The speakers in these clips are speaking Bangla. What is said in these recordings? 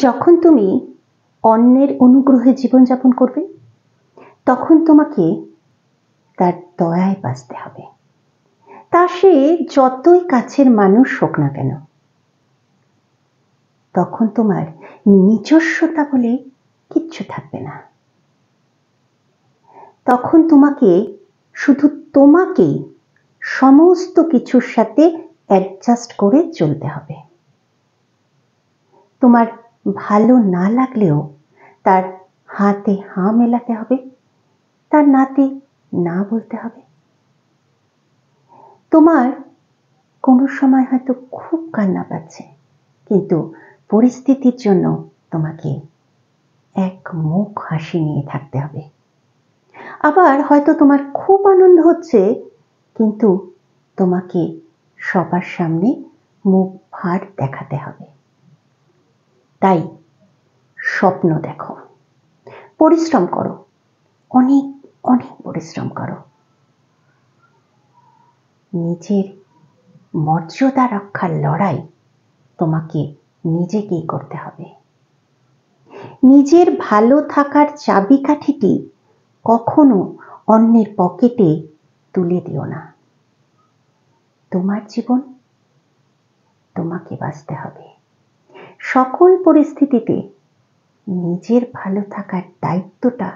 যখন তুমি অন্যের অনুগ্রহে জীবনযাপন করবে, তখন তোমাকে তার দয়ায় বাঁচতে হবে। তা সে যতই কাছের মানুষ হোক না কেন, তখন তোমার নিজস্বতা বলে কিচ্ছু থাকবে না। তখন তোমাকে শুধু তোমাকেই সমস্ত কিছুর সাথে অ্যাডজাস্ট করে চলতে হবে। তোমার ভালো না লাগলেও তার হাতে হাঁ মেলাতে হবে, তার নাতে না বলতে হবে। তোমার কোনো সময় হয়তো খুব কান্না পাচ্ছে, কিন্তু পরিস্থিতির জন্য তোমাকে এক মুখ হাসি নিয়ে থাকতে হবে। আবার হয়তো তোমার খুব আনন্দ হচ্ছে, কিন্তু তোমাকে সবার সামনে মুখ ভার দেখাতে হবে। তাই স্বপ্ন দেখো, পরিশ্রম করো, অনেক অনেক পরিশ্রম করো। নিজের মর্যাদা রক্ষার লড়াই তোমাকে নিজেকেই করতে হবে। নিজের ভালো থাকার চাবিকাঠিটি কখনো অন্যের পকেটে তুলে দিও না। তোমার জীবন তোমাকে বাঁচতে হবে। সকল পরিস্থিতিতে নিজের ভালো থাকার দায়িত্বটা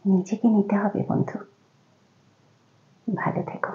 নিজেকে নিতে হবে বন্ধু। ভালো থেকো।